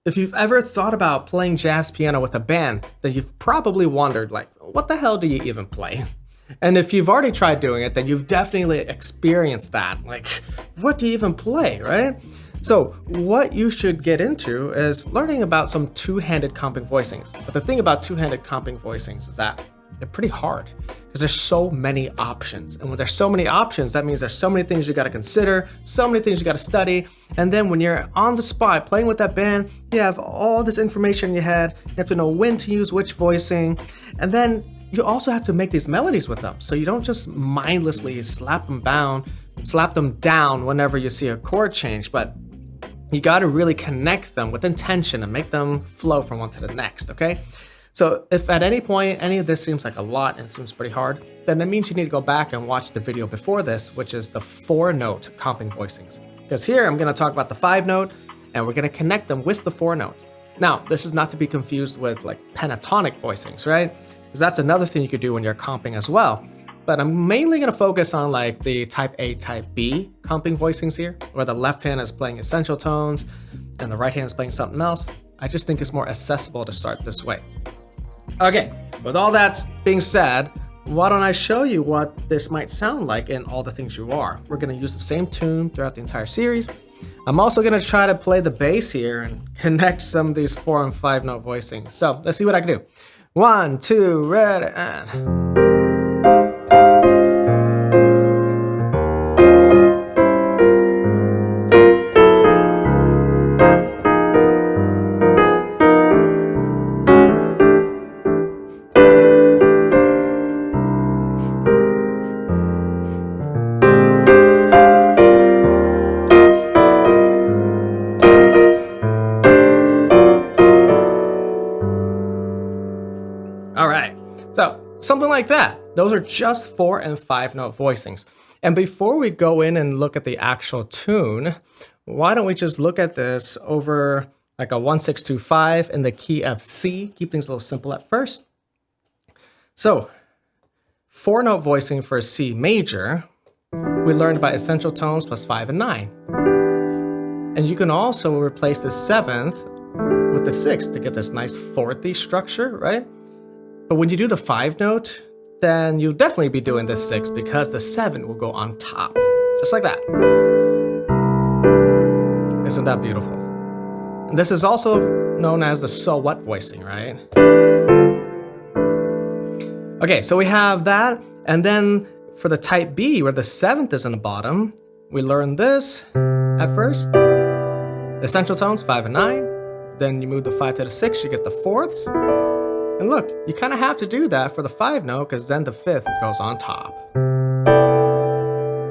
If you've ever thought about playing jazz piano with a band, then you've probably wondered, like, what the hell do you even play? And if you've already tried doing it, then you've definitely experienced that. Like, what do you even play, right? So what you should get into is learning about some two-handed comping voicings. But the thing about two-handed comping voicings is that they're pretty hard because there's so many options. And when there's so many options, that means there's so many things you got to consider, so many things you got to study. And then when you're on the spot playing with that band, you have all this information in your head. You have to know when to use which voicing. And then you also have to make these melodies with them. So you don't just mindlessly slap them down whenever you see a chord change, but you got to really connect them with intention and make them flow from one to the next, okay? So if at any point any of this seems like a lot and seems pretty hard, then that means you need to go back and watch the video before this, which is the 4-note comping voicings. Because here I'm going to talk about the 5-note, and we're going to connect them with the 4-note. Now, this is not to be confused with like pentatonic voicings, right? Because that's another thing you could do when you're comping as well. But I'm mainly going to focus on like the type A, type B comping voicings here, where the left hand is playing essential tones and the right hand is playing something else. I just think it's more accessible to start this way. Okay, with all that being said, why don't I show you what this might sound like in All the Things You Are. We're going to use the same tune throughout the entire series. I'm also going to try to play the bass here and connect some of these 4- and 5-note voicings. So let's see what I can do. 1, 2, ready, and... All right, so something like that. Those are just 4- and 5-note voicings. And before we go in and look at the actual tune, why don't we just look at this over like a 1-6-2-5 in the key of C. Keep things a little simple at first. So 4-note voicing for C major, we learned about essential tones plus 5 and 9. And you can also replace the 7th with the 6th to get this nice 4thy structure, right? But when you do the 5-note, then you'll definitely be doing the 6 because the 7 will go on top, just like that. Isn't that beautiful? And this is also known as the so what voicing, right? Okay, so we have that, and then for the type B, where the 7th is in the bottom, we learn this at first. Essential tones, 5 and 9. Then you move the 5 to the 6, you get the 4ths. And look, you kind of have to do that for the 5-note because then the 5th goes on top.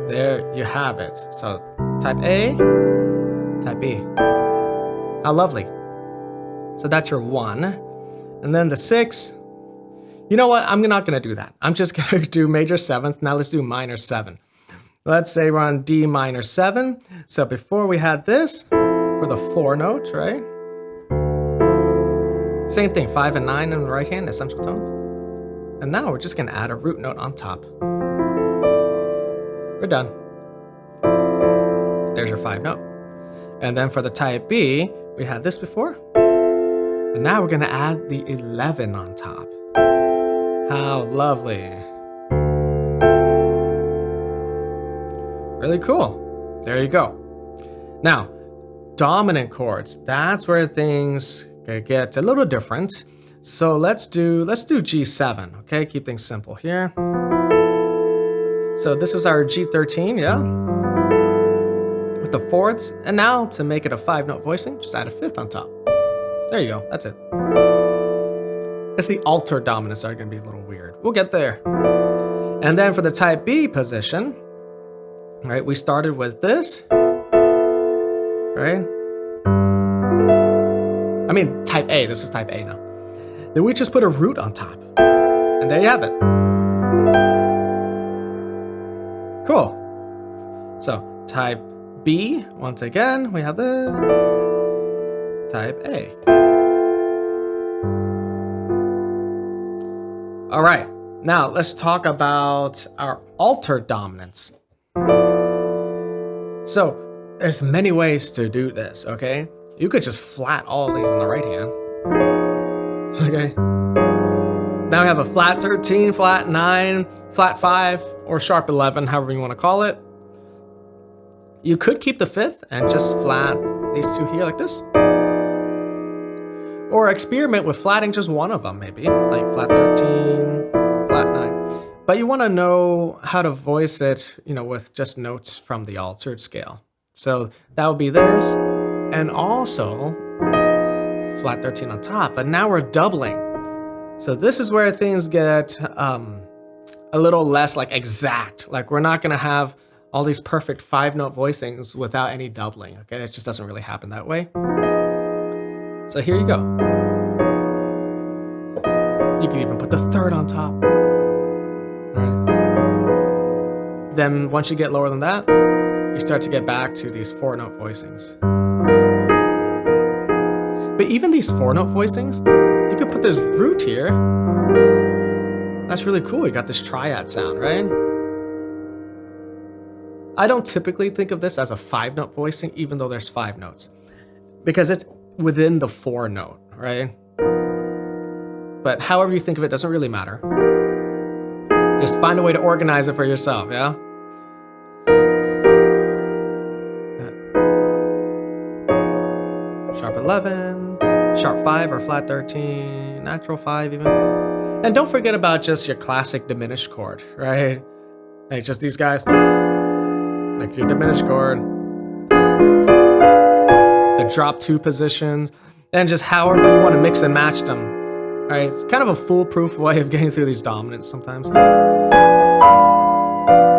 There you have it. So type A, type B. How lovely. So that's your 1. And then the 6. You know what? I'm not going to do that. I'm just going to do major 7th. Now let's do minor 7. Let's say we're on D minor 7. So before we had this for the 4-note, right? Same thing, 5 and 9 in the right hand, essential tones. And now we're just going to add a root note on top. We're done. There's your 5-note. And then for the type B, we had this before. And now we're going to add the 11 on top. How lovely. Really cool. There you go. Now, dominant chords. That's where things get a little different. So let's do G7, okay? Keep things simple here. So this is our G13, yeah? With the 4ths. And now to make it a 5-note voicing, just add a 5th on top. There you go, that's it. It's the altered dominants that are gonna be a little weird. We'll get there. And then for the type B position, right, we started with this, right? I mean, type A, this is type A now. Then we just put a root on top. And there you have it. Cool. So, type B, once again, we have the type A. All right, now let's talk about our altered dominants. So, there's many ways to do this, okay? You could just flat all of these on the right hand. Okay. Now we have a flat 13, flat 9, flat 5, or sharp 11, however you want to call it. You could keep the 5th and just flat these two here like this. Or experiment with flatting just one of them, maybe, like flat 13, flat 9. But you want to know how to voice it, with just notes from the altered scale. So that would be this, and also flat 13 on top. But now we're doubling. So this is where things get a little less like exact. Like we're not going to have all these perfect 5-note voicings without any doubling. Okay, it just doesn't really happen that way. So here you go. You can even put the 3rd on top. All right. Then once you get lower than that, you start to get back to these 4-note voicings. But even these 4-note voicings, you could put this root here. That's really cool. You got this triad sound, right? I don't typically think of this as a 5-note voicing, even though there's 5 notes, because it's within the 4-note, right? But however you think of it doesn't really matter. Just find a way to organize it for yourself, yeah? Sharp 11, sharp 5 or flat 13, natural 5 even. And don't forget about just your classic diminished chord, right? Like just these guys. Like your diminished chord. The drop 2 positions. And just however you want to mix and match them. Right? It's kind of a foolproof way of getting through these dominants sometimes.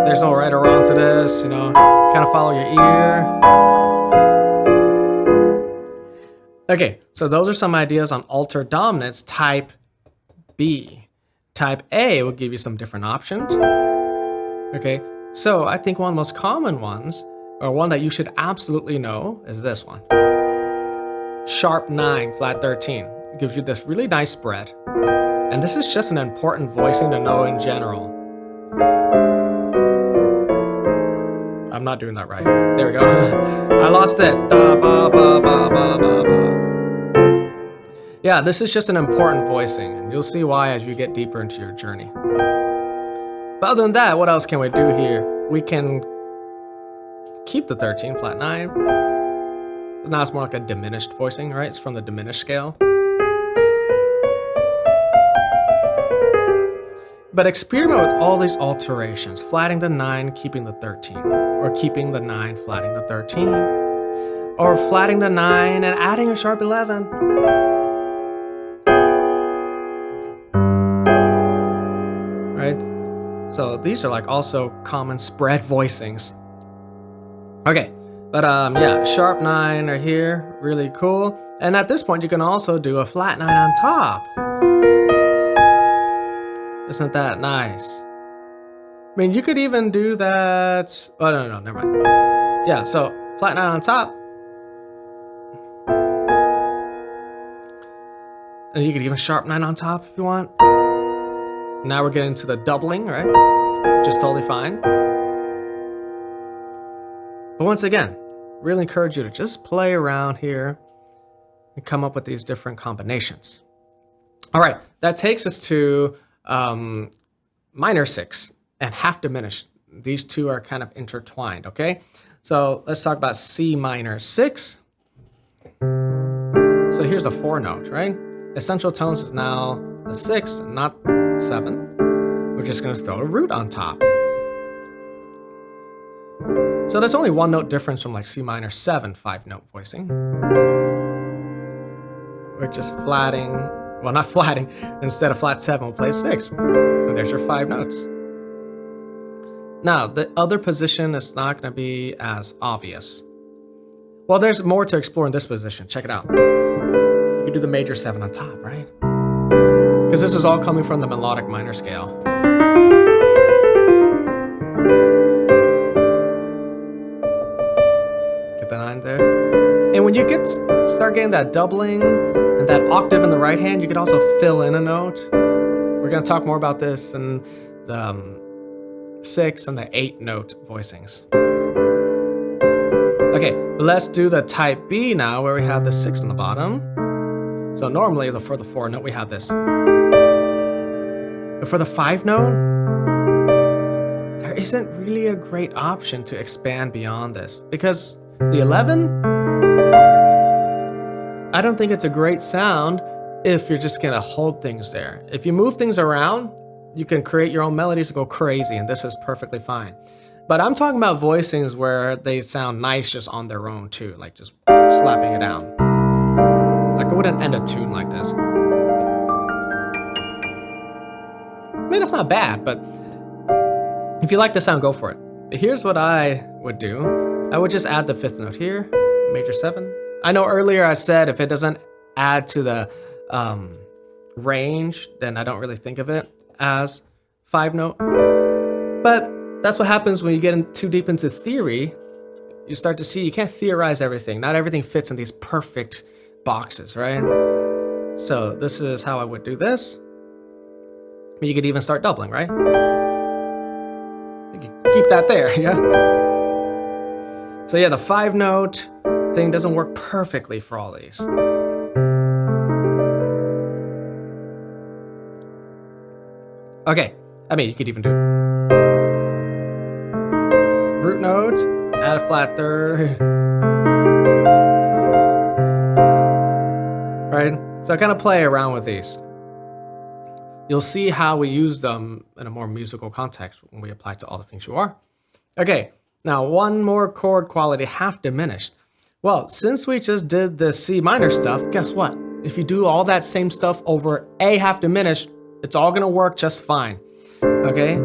There's no right or wrong to this, kind of follow your ear. Okay, so those are some ideas on altered dominants type B. Type A will give you some different options. Okay, so I think one of the most common ones, or one that you should absolutely know, is this one. Sharp 9, flat 13. It gives you this really nice spread. And this is just an important voicing to know in general. I'm not doing that right. There we go. I lost it. Da, ba, ba, ba, ba, ba, ba. Yeah, this is just an important voicing, and you'll see why as you get deeper into your journey. But other than that, what else can we do here? We can keep the 13, flat 9. But now it's more like a diminished voicing, right? It's from the diminished scale. But experiment with all these alterations, flatting the 9, keeping the 13, or keeping the 9, flatting the 13, or flatting the 9 and adding a sharp 11. Right? So these are like also common spread voicings. Okay, but yeah, sharp 9 are here, really cool. And at this point, you can also do a flat 9 on top. Isn't that nice? I mean, you could even do that. Oh, no, never mind. Yeah, so flat 9 on top. And you could even sharp 9 on top if you want. Now we're getting to the doubling, right? Which is totally fine. But once again, really encourage you to just play around here and come up with these different combinations. All right, that takes us to minor 6 and half diminished. These two are kind of intertwined, okay? So let's talk about C minor 6. So here's a 4-note, right? Essential tones is now a 6, not 7. We're just going to throw a root on top. So that's only 1 note difference from like C minor 7 5-note voicing. We're just flatting, well, not flatting. Instead of flat 7, we'll play 6. And there's your 5 notes. Now, the other position is not going to be as obvious. Well, there's more to explore in this position. Check it out. You can do the major 7 on top, right? Because this is all coming from the melodic minor scale. Get the 9 there. And when you start getting that doubling and that octave in the right hand, you can also fill in a note. We're going to talk more about this in the 6 and the 8-note voicings. Okay, let's do the type B now, where we have the 6 on the bottom. So normally for the 4 note we have this. But for the 5 note, there isn't really a great option to expand beyond this, because the 11, I don't think it's a great sound if you're just gonna hold things there. If you move things around, you can create your own melodies and go crazy, and this is perfectly fine. But I'm talking about voicings where they sound nice just on their own too, like just slapping it down. Like I wouldn't end a tune like this. I mean, it's not bad, but if you like the sound, go for it. But here's what I would do. I would just add the 5th note here, major 7. I know earlier I said if it doesn't add to the range, then I don't really think of it as 5 note. But that's what happens when you get too deep into theory. You start to see you can't theorize everything. Not everything fits in these perfect boxes, right? So this is how I would do this. You could even start doubling, right? You can keep that there, yeah? So yeah, the 5 note thing doesn't work perfectly for all these. Okay, I mean, you could even do root note, add a flat 3rd. Right? So I kind of play around with these. You'll see how we use them in a more musical context when we apply to all the things you are. Okay, now one more chord quality, half diminished. Well, since we just did the C minor stuff, guess what? If you do all that same stuff over A half diminished, it's all gonna work just fine. Okay,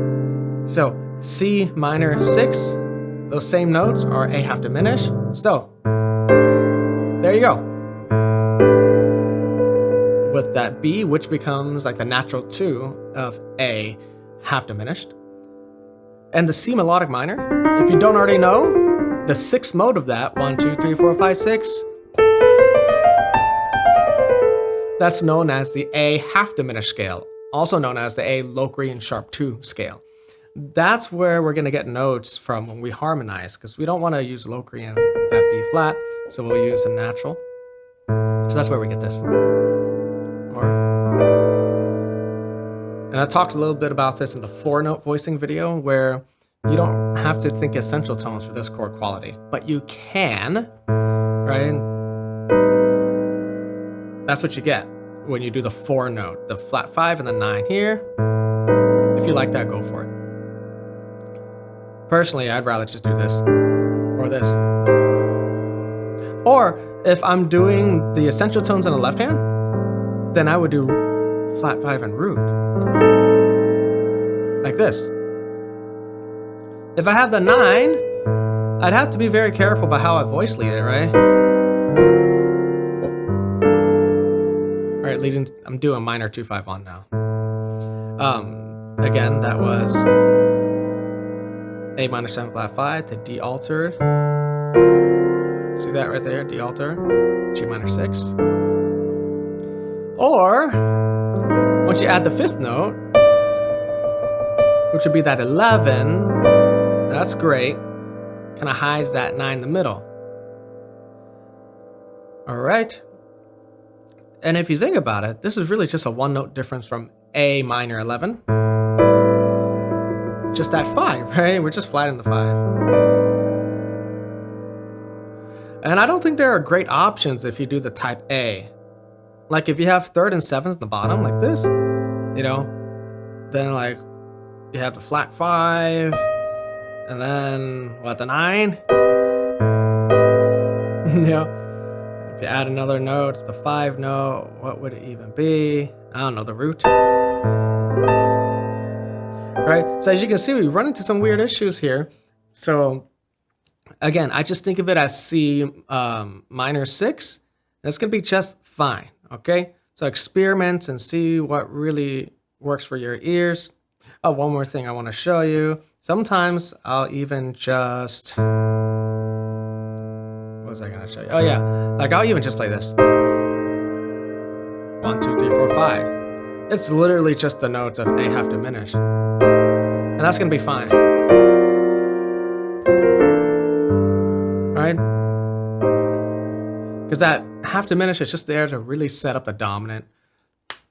so C minor 6, those same notes are A half diminished. So there you go. With that B, which becomes like the natural 2 of A half diminished. And the C melodic minor, if you don't already know, the 6th mode of that, 1, 2, 3, 4, 5, 6, that's known as the A half diminished scale, also known as the A Locrian sharp 2 scale. That's where we're gonna get notes from when we harmonize, because we don't wanna use Locrian, that B flat, so we'll use the natural. So that's where we get this. And I talked a little bit about this in the 4-note voicing video, where you don't have to think essential tones for this chord quality, but you can, right? That's what you get when you do the 4-note, the flat 5 and the 9 here. If you like that, go for it. Personally, I'd rather just do this or this. Or if I'm doing the essential tones on the left hand, then I would do flat 5 and root. Like this. If I have the 9, I'd have to be very careful about how I voice lead it, right? All right, leading, I'm doing minor 2-5-1 now. Again, that was A minor 7 flat 5 to D altered. See that right there, D altered, G minor 6. Or, once you add the 5th note, which would be that 11, that's great. Kind of hides that 9 in the middle. All right. And if you think about it, this is really just a 1-note difference from A minor 11. Just that 5, right? We're just flatting the 5. And I don't think there are great options if you do the type A. Like if you have 3rd and 7th at the bottom like this, you know, then like you have the flat 5, and then what, the 9? Yeah. If you add another note, it's the 5 note. What would it even be? I don't know, the root. Right? So as you can see, we run into some weird issues here. So again, I just think of it as C minor 6. That's gonna be just fine, okay? So experiment and see what really works for your ears. Oh, one more thing I wanna show you. Sometimes I'll even just, what was I gonna show you? Oh yeah, like I'll even just play this. 1, 2, 3, 4, 5. It's literally just the notes of A half diminished. And that's gonna be fine. Right? that half diminished is just there to really set up a dominant.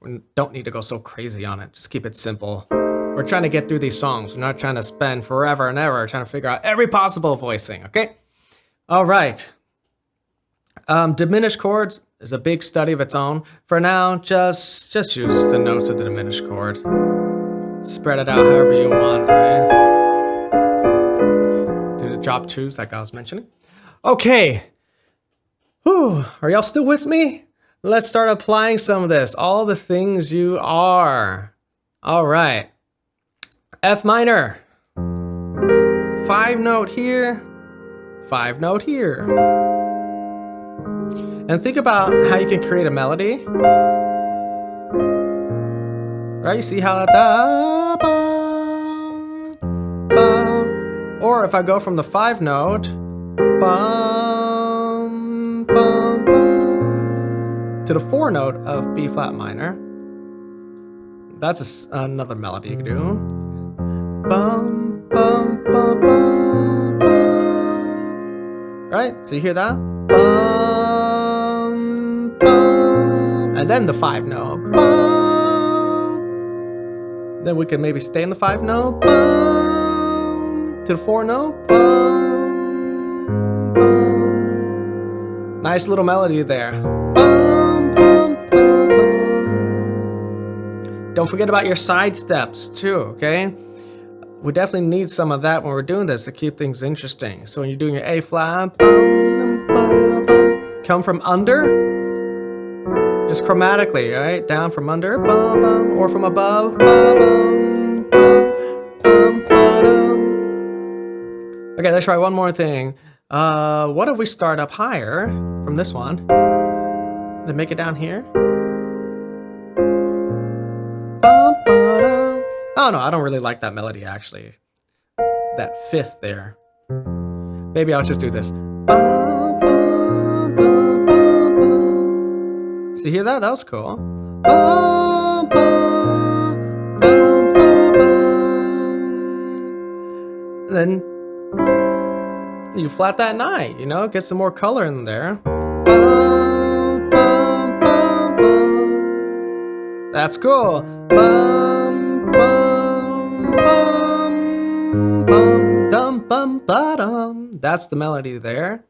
We don't need to go so crazy on it. Just keep it simple. We're trying to get through these songs. We're not trying to spend forever and ever trying to figure out every possible voicing, okay? All right. Diminished chords is a big study of its own. For now, just use the notes of the diminished chord. Spread it out however you want, right? Do the drop twos like I was mentioning. Okay. Whew. Are y'all still with me? Let's start applying some of this. All the things you are. All right. F minor. 5 note here. 5 note here. And think about how you can create a melody. Right? You see how da, bum, bum. Or if I go from the 5 note, bum, bum, bum, to the 4 note of B flat minor. That's another melody you can do. Bum, bum, bum, bum, bum. Right? So you hear that? Bum, bum. And then the 5 note. Bum. Then we can maybe stay in the 5 note. Bum. To the 4 note. Bum, bum. Nice little melody there. Bum, bum, bum, bum. Don't forget about your side steps too, okay? We definitely need some of that when we're doing this to keep things interesting. So when you're doing your A flat, come from under, just chromatically, right? Down from under, or from above. Okay, let's try one more thing. What if we start up higher from this one, then make it down here? Oh no, I don't really like that melody actually. That 5th there. Maybe I'll just do this. See, hear that? That was cool. Then you flat that 9, you know, get some more color in there. That's cool. Bum, bum, bum, bum, dum, bum, ba-dum. That's the melody there.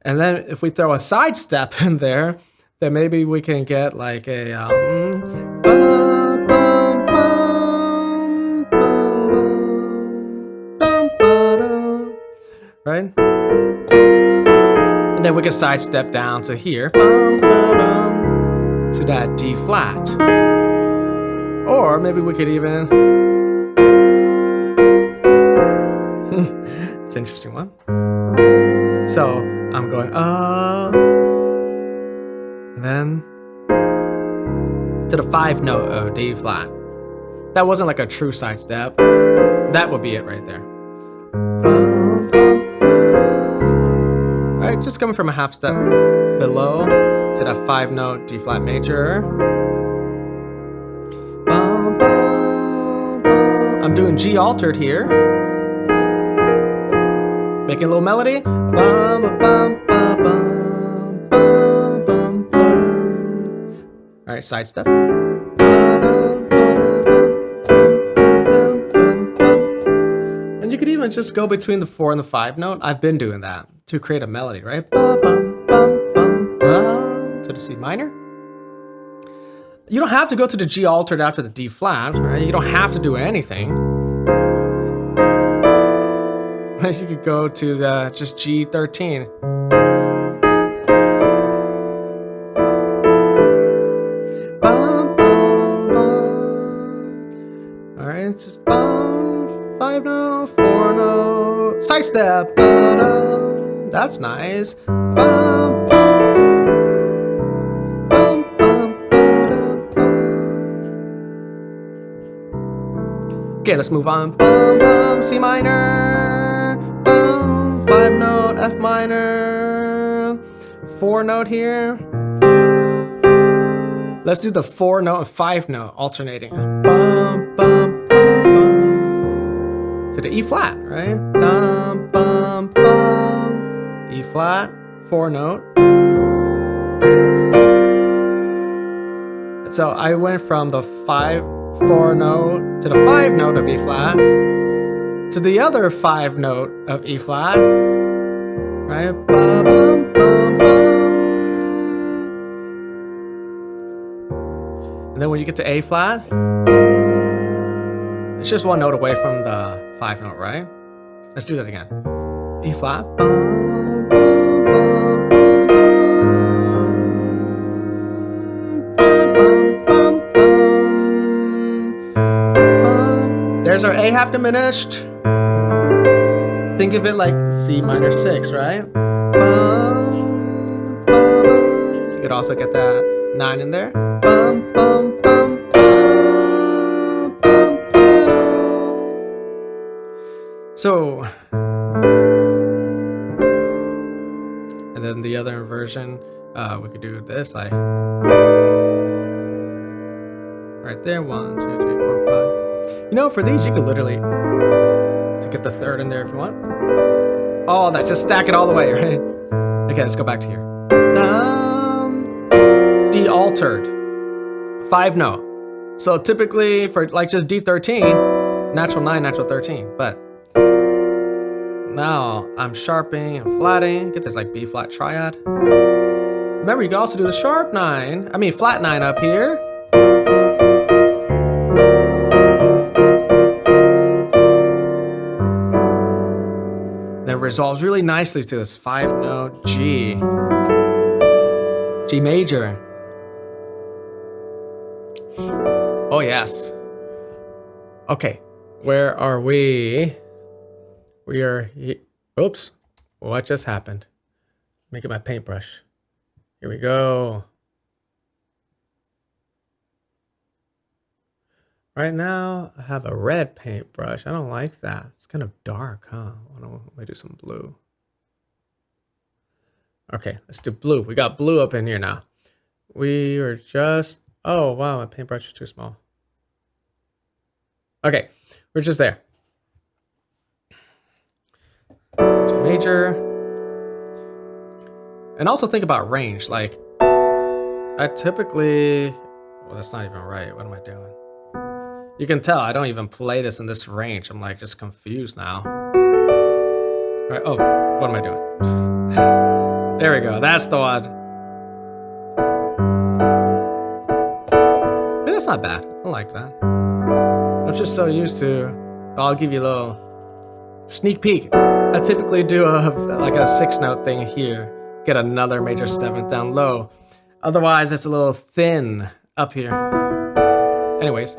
And then if we throw a side step in there, then maybe we can get like a bum, bum, bum, bum, ba-dum. Right? And then we can side step down to here. Bum, ba-dum, to that D flat. Or maybe we could even... It's an interesting one. So I'm going and then to the 5 note of D flat. That wasn't like a true side step. That would be it right there. Alright, just coming from a half step below to that 5 note D flat major. I'm doing G altered here. Making a little melody. Alright, side step. And you could even just go between the 4 and the 5 note. I've been doing that to create a melody, right? To the C minor. You don't have to go to the G altered after the D flat, right? You don't have to do anything. You could go to the just G13. All right, just 5 note, 4 note, side step. That's nice. Okay, let's move on. C minor, 5 note, F minor, 4 note here. Let's do the 4 note and 5 note alternating. Bum, bum, bum, bum. To the E flat, right? Bum, bum, bum. E flat, 4 note. So I went from the 5/4 note to the 5 note of E flat to the other 5 note of E flat, right? Ba-bum, bum, bum. And then when you get to A flat, it's just 1 note away from the 5 note, right? Let's do that again. E flat. Bum, bum, bum, bum, bum, bum. There's our A half diminished. Think of it like C minor 6, right? Bum, bum. You could also get that 9 in there. Bum, bum, bum, bum, bum, ba-dum. So, and then the other inversion, we could do this, like right there. 1, 2, 3, 4, 5. You know, for these, you could literally to get the 3rd in there if you want. Oh, that just stack it all the way, right? Okay, let's go back to here. D altered, 5 note. So typically for like just D13, natural 9, natural 13, but now I'm sharping and flatting. Get this like B flat triad. Remember, you can also do the sharp 9. I mean flat 9 up here. Then resolves really nicely to this 5 note G. G major. Oh yes. Okay, where are we? We are, oops, what just happened? Make it my paintbrush. Here we go. Right now, I have a red paintbrush. I don't like that. It's kind of dark, huh? Why don't we do some blue? Okay, let's do blue. We got blue up in here now. We are just, oh wow, my paintbrush is too small. Okay, we're just there. G major. And also think about range. Like, I typically, well, that's not even right. What am I doing? You can tell I don't even play this in this range. I'm like just confused now. Right, oh, what am I doing? There we go, that's the one. But that's not bad, I like that. I'm just so used to, I'll give you a little sneak peek. I typically do like a 6 note thing here. Get another major 7th down low. Otherwise, it's a little thin up here. Anyways.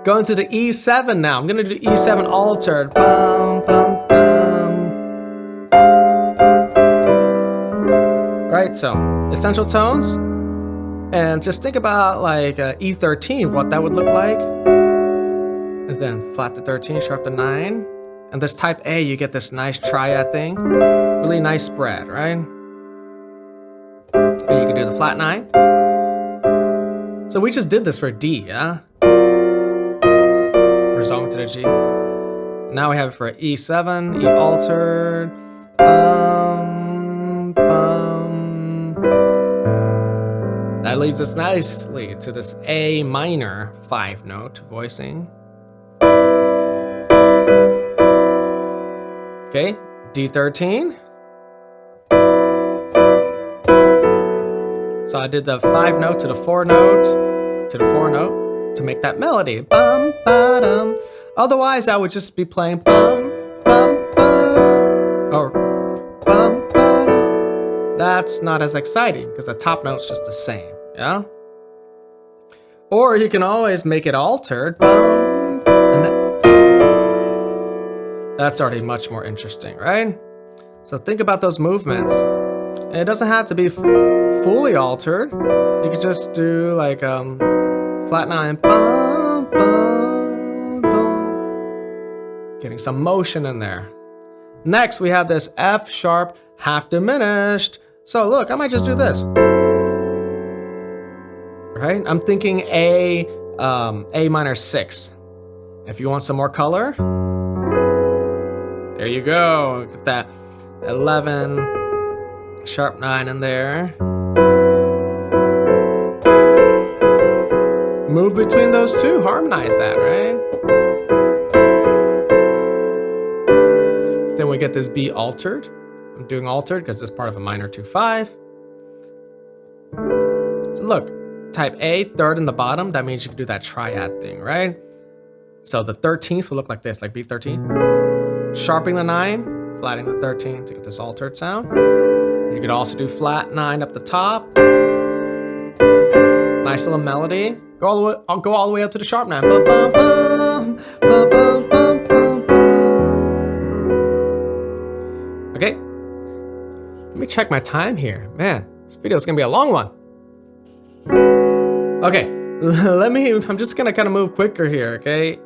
Going to the E7 now. I'm gonna do E7 altered. Bum, bum, bum. Right, so essential tones. And just think about like E13, what that would look like. And then flat to 13, sharp to 9. And this type A, you get this nice triad thing. Really nice spread, right? And you can do the flat 9. So we just did this for D, yeah? Resolving to the G. Now we have it for E7, E altered. Bum, bum. That leads us nicely to this A minor 5 note voicing. Okay, D13. So I did the 5 note to the 4 note to the 4 note to make that melody. Bum, ba-dum. Otherwise, I would just be playing bum, bum, ba-dum, or bum, ba-dum. That's not as exciting because the top note's just the same, yeah? Or you can always make it altered. Bum, and that's already much more interesting, right? So think about those movements. And it doesn't have to be fully altered. You could just do like flat 9, bum, bum, bum. Getting some motion in there. Next, we have this F sharp half diminished. So look, I might just do this. Right? I'm thinking A minor 6. If you want some more color, there you go. Get that 11, sharp 9 in there. move between those two, harmonize that, right? Then we get this B altered. I'm doing altered because it's part of a minor 2/5. So look, type A, third in the bottom, that means you can do that triad thing, right? So the 13th will look like this, like B13. Sharpening the 9, flattening the 13 to get this altered sound. You could also do flat 9 up the top. Nice little melody. I'll go all the way up to the sharp 9. Bum, bum, bum, bum, bum, bum, bum, bum. Okay. Let me check my time here. Man, this video is gonna be a long one. Okay, I'm just gonna kind of move quicker here, okay?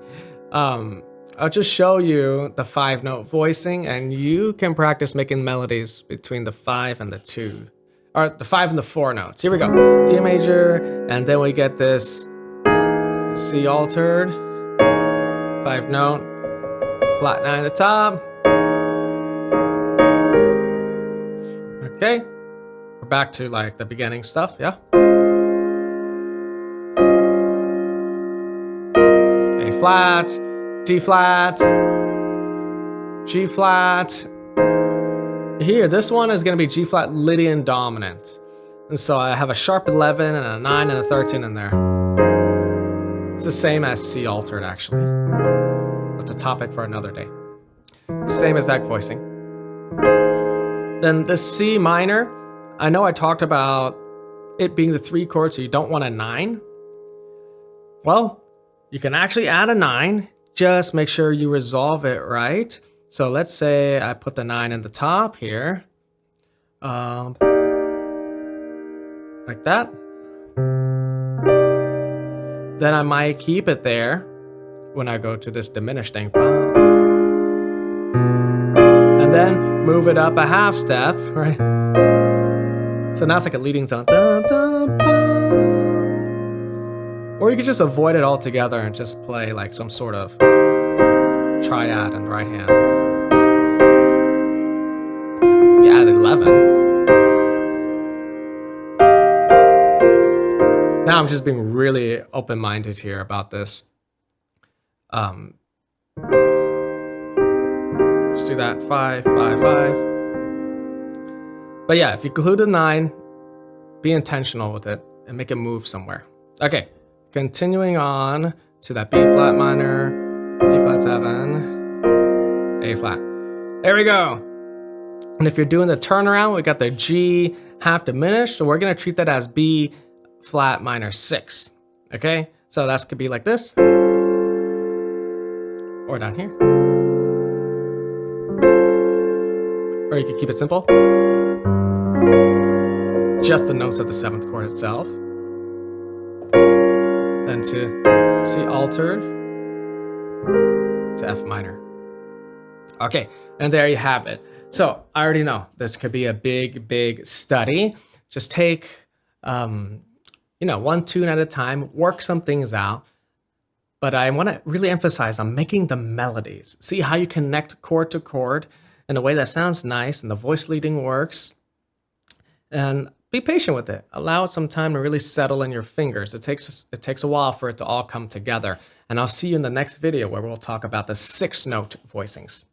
I'll just show you the 5-note voicing, and you can practice making melodies between the 5 and the 2, or the 5 and the 4 notes. Here we go. E major, and then we get this C altered, 5-note, flat 9 at the top. Okay, we're back to like the beginning stuff, yeah? A flat, D flat, G flat. Here, this one is gonna be G flat Lydian dominant. And so I have a sharp 11 and a 9 and a 13 in there. It's the same as C altered actually. That's a topic for another day. Same exact voicing. Then the C minor, I know I talked about it being the 3 chord, so you don't want a 9. Well, you can actually add a 9, just make sure you resolve it right. So let's say I put the 9 in the top here, like that. Then I might keep it there when I go to this diminished thing. And then move it up a half step, right? So now it's like a leading tone. Or you could just avoid it altogether and just play like some sort of triad in the right hand. You add 11. Now I'm just being really open-minded here about this. Just do that 5, 5, 5. But yeah, if you include a 9, be intentional with it and make it move somewhere. Okay, continuing on to that B flat minor, E flat 7, A flat. There we go. And if you're doing the turnaround, we got the G half diminished, so we're gonna treat that as B flat minor 6. Okay, so that could be like this, or down here. Or you could keep it simple. Just the notes of the 7th chord itself. Then to C altered to F minor. Okay, and there you have it. So I already know this could be a big study. Just take, one tune at a time, work some things out. But I want to really emphasize on making the melodies. See how you connect chord to chord in a way that sounds nice and the voice leading works. And be patient with it. Allow it some time to really settle in your fingers. It takes a while for it to all come together. And I'll see you in the next video where we'll talk about the 6-note voicings.